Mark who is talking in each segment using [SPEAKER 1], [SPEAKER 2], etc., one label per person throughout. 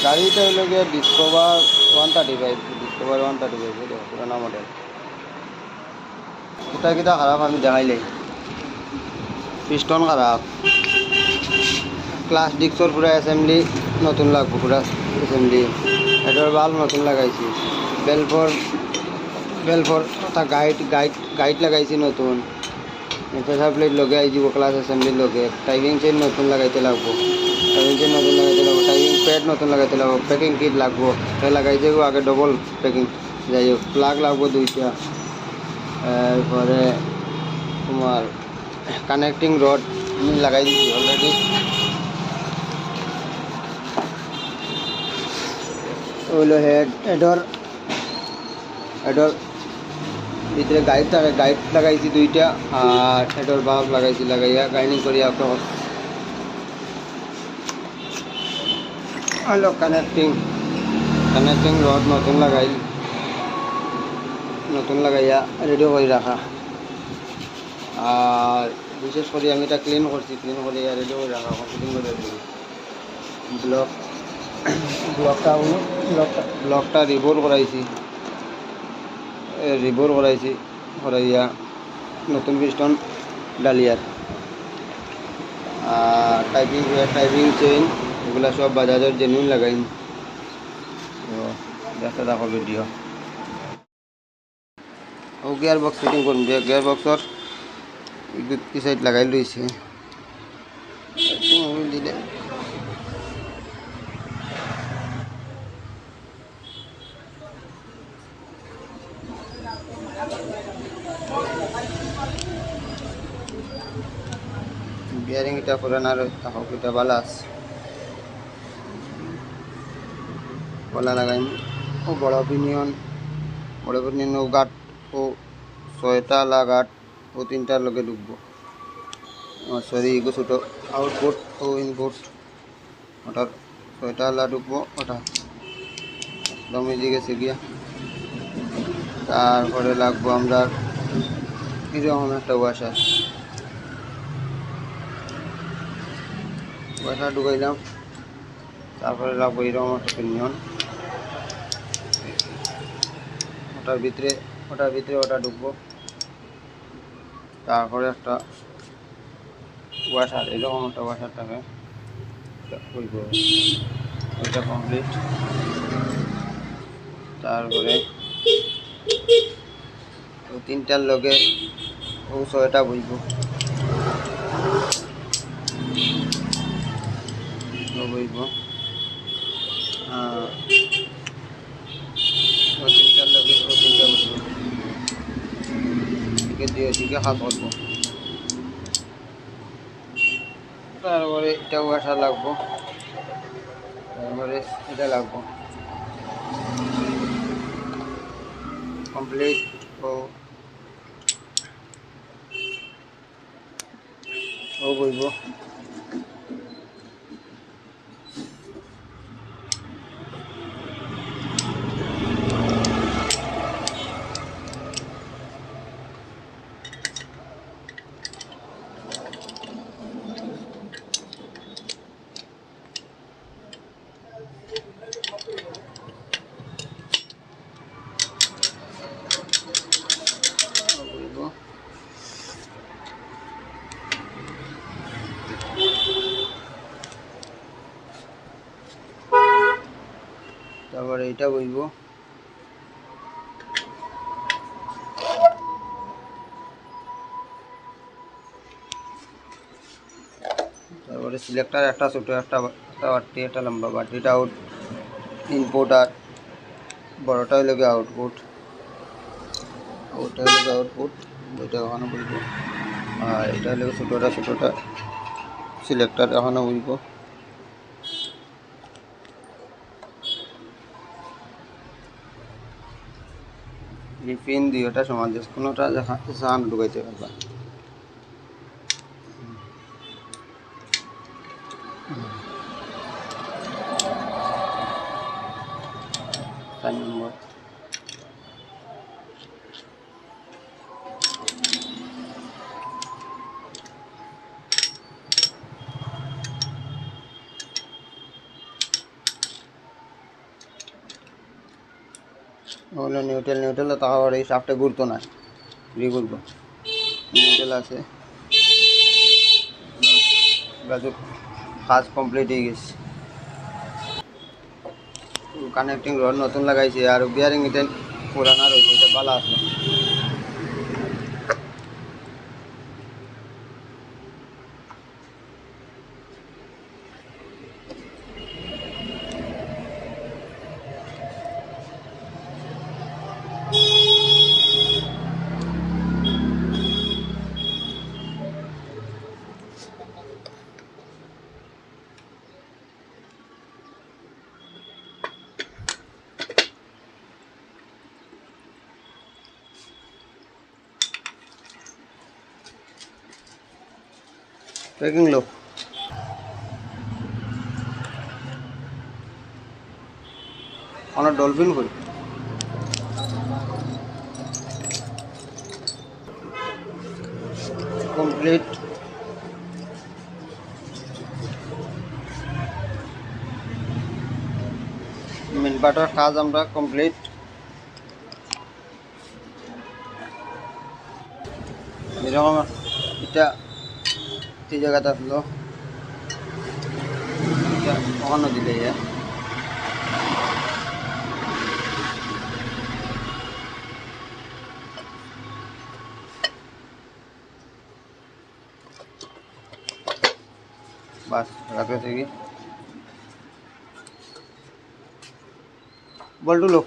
[SPEAKER 1] গাড়িটা হলো গিয়ে ডিসকভার 135, ডিসকভার 135 দেখো পুরানা মডেল। এটা কিটা খারাপ আমি দেখাইলাই, পিস্টন খারাপ, ক্লাস ডিস্কর পুরা অ্যাসেম্বলি নতুন লাগবো, পুরা অ্যাসেম্বলি। এটার বাল্ব নতুন লাগাইছি, বেলফর একটা গাইড লাগাইছি নতুন, প্রেসার প্লেট লগে আই যাব, ক্লাস অ্যাসেম্বলির লগে। টাইমিং চেন নতুন লাগাইতে লাগবো, টাইমিং চেন নতুন লাগাইতে লাগবো, টাইমিং প্যাড নতুন লাগাইতে লাগবো, প্যাকিং কিট লাগবো, সে লাগাই যাব আগে ডবল প্যাকিং। যাই হোক, প্লাগ লাগবো 2টা, এরপরে তোমার কানেক্টিং রড আমি লাগাই দিচ্ছি অলরেডি। হইলো হেডর ভিতরে গাইড লাগাইছি 2টা, আর হেডর বাল্ব লাগাইছি, লাগাইয়া গাইনিং করিয়া হলো কানেক্টিং রড নতুন লাগাইয়া রেডি করে রাখা। আর বিশেষ করে আমি এটা ক্লিন করিয়া রেডি করে রাখা, ফিটিং করে দিই। ব্লকটা রিবোর করাইয়া নতুন পিস্টন ডালিয়ার। আর টাইপিং চেইন এগুলা সব বাজাজের জেনুইন লাগাইন। তো দেখতে থাকো ভিডিও। ও গিয়ার বক্স ফিটিং করুন, গিয়ার বক্সর কি সাইড লাগাই রয়েছে দিলে বিয়ারিং এটা পুরানা হোক, এটা ভালো আছে, বলা লাগাইম। ও বড় অপিনিয়ন ও গাট, ও 6টা লাগাট, ও 3টার লগে ঢুকবো। সরি এগো ছোটো আউটপুট ও ইনপুট, ওটার 6টা লা ঢুকবো, ওটা একদম ইজি গেছে গিয়া। তারপরে লাগবো আমরা এরকম একটা ওয়াশার ঢুকাইলাম। তারপরে লাগবো এরকম একটা পিনিয়ন, ওটার ভিতরে ওটা ঢুকবো। তারপরে একটা ওয়াশার, এরকম একটা ওয়াশারটাকে হইব, ওইটা কমপ্লিট। তারপরে ও 3টার লগে ও 6টা বইব, ও 3টার লগে ও 3টা বইব, এদিকে হাত করবো। তারপরে এটাও আসা লাগবো, তারপরে এটা লাগবো কমপ্লিট। ও বইব। তারপরে এটা বইব, তারপরে সিলেক্টার একটা ছোট, একটা বাটি, একটা লম্বা বাটিটা আউট ইনপুট, আর বড়টা হইল গিয়ে আউটপুট, ওইটা ওখানে বইব। আর এটা হইল ছোটটা সিলেক্টার এখানে বইব। এই পিন দুইটা সমান, যে কোনোটা জাহান ঢুকাইতে পারবা। নম্বর হলো নিউট্রাল নিউট্রাল তাও আর এই শাফটে ঘুরতো না, ঘুরবো নিউট্রাল আছে। গাজর কাজ কমপ্লিট হয়ে গেছে। কানেক্টিং রড নতুন লাগাইছে আর বিয়ারিং এটা পুরানা রয়েছে, এটা ভালো আছে। প্যাকিং লো আমার ডলফিন করি কমপ্লিট। মেন পার্টের কাজ আমরা কমপ্লিট। এরকম এটা এই জায়গাতে আসলো, এটা কমানো দিলে বাস রাখে থেকে বল্টু লোক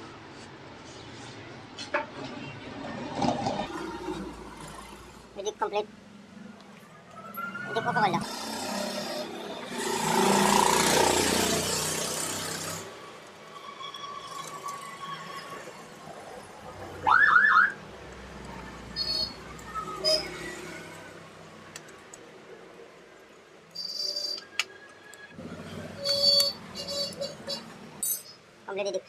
[SPEAKER 2] Music complete. Music Coca-Cola. Complete edit.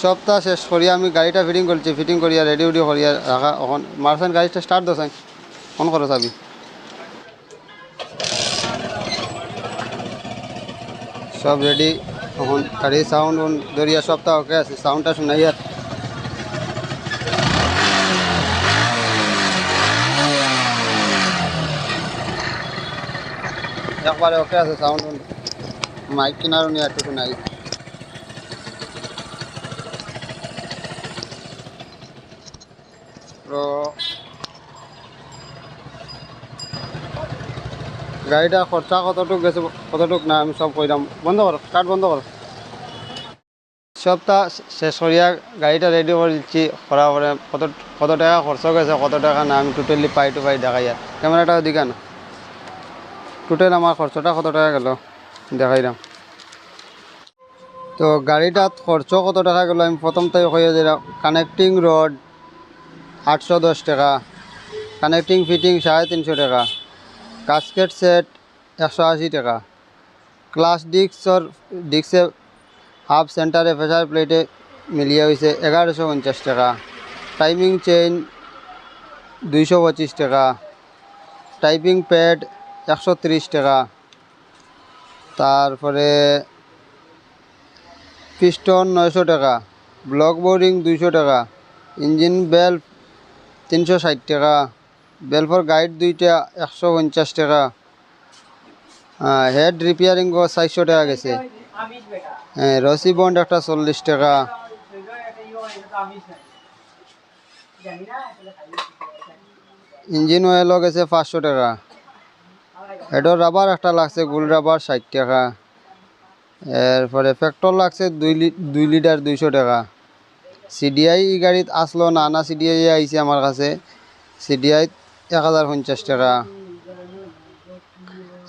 [SPEAKER 1] সপ্তাহ শেষ করিয়া আমি গাড়িটা ফিটিং করছি, ফিটিং করিয়া রেডি উডি করিয়া রাখা। এখন মারছেন গাড়িটা স্টার্ট দোসাই ফোন করো চাবি। সব রেডি। এখন গাড়ির সাউন্ড ধরিয়া সপ্তাহ ওকে আছে, সাউন্ডটা শোনাই আর একবারে ওকে আছে সাউন্ড। মাইক কিনারও নিয়ে একটু শোনাই। তো গাড়িটা খরচা কতটুক গেছে কতটুক না আমি সব কইলাম। বন্ধ করো, স্টার্ট বন্ধ করো। সপ্তাহ শেষ করিয়া গাড়িটা রেডি করে দিচ্ছি, করা পরে কত টাকা খরচ গেছে কত টাকা না আমি টোটালি পাই টু পাই দেখাই। আর ক্যামেরাটা দিকা না, টোটাল আমার খরচটা কত টাকা গেল দেখাইলাম। তো গাড়িটাত খরচ কত টাকা গেল আমি প্রথম থেকে কইয়া দিলাম। কানেক্টিং রড 810 টাকা, কানেক্টিং ফিটিং 350 টাকা, কাস্কেট সেট 180 টাকা, ক্লাস ডিস্কে হাফ সেন্টারে প্রেসার প্লেটে মিলিয়ে হয়েছে 1150 টাকা, টাইমিং চেইন 225 টাকা, টাইপিং প্যাড 130 টাকা, তারপরে পিস্টন 900 টাকা, ব্লক বোর্ডিং 200 টাকা, ইঞ্জিন বেল্ট 360 টাকা, বেলফর গাইড দুইটা 150 টাকা, হেড রিপেয়ারিং 400 টাকা গেছে, রসি বন্ড একটা 40 টাকা, ইঞ্জিন অয়েলও গেছে 500 টাকা, হেডর রাবার একটা লাগছে গোল রাবার 60 টাকা, এরপরে পেট্রোল লাগছে 2 লিটার 200 টাকা। সিডিআই এই গাড়িত আসলো না, না সিডিআই আইছে আমার কাছে, সিডিআই 1050 টাকা।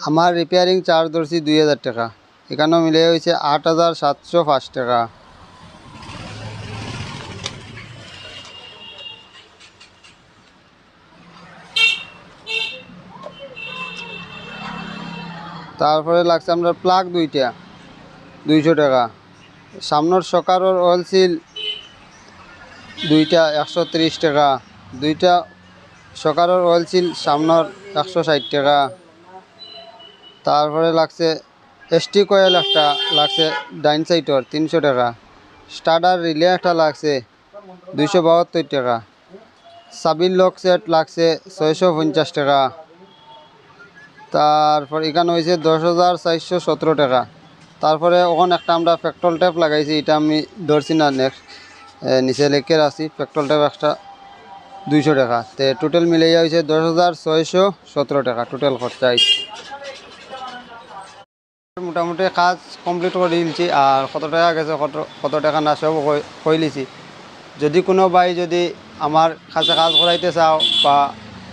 [SPEAKER 1] আমার রিপেয়ারিং চার্জ ধরছি 2000 টাকা, এখানেও মিলে হয়েছে 8705 টাকা। তারপরে লাগছে আমরা প্লাগ দুইটা 200 টাকা, সামনের সকারের অয়েল সিল দুইটা 130 টাকা, দুইটা সকারের অয়েল সিল সামনের 160 টাকা। তারপরে লাগছে এসটি কয়েল একটা লাগছে ডাইন সাইডর 300 টাকা, স্টার্টার রিলে একটা লাগছে 272 টাকা, সাবিল লক সেট লাগছে 650 টাকা। তারপর এখানে হয়েছে 10,417 টাকা। তারপরে ওখানে একটা আমরা পেট্রোল ট্যাপ লাগাইছি, এটা আমি ধরছি না, নেক্সট নিচে লেখে রাখছি পেট্রোল ট্যাপ একটা 200 টাকা। তো টোটাল মিলে হয়েছে 10,617 টাকা টোটাল খরচা হয়েছে। মোটামুটি কাজ কমপ্লিট করে দিয়েছি, আর কত টাকা গেছে কত টাকা না সব কইলিছি। যদি কোনো ভাই যদি আমার কাছে কাজ করাইতে চাও বা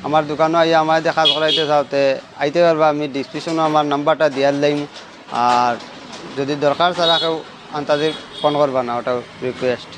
[SPEAKER 1] আমার দোকানও আইয়া আমার দিয়ে কাজ করাইতে চাও তে আইতে পারবা। আমি ডিসক্রিপশনে আমার নাম্বারটা দিয়ার লাইম, আর যদি দরকার ছাড়া কেউ আন্তাজে ফোন করবা না, ওটাও রিকোয়েস্ট।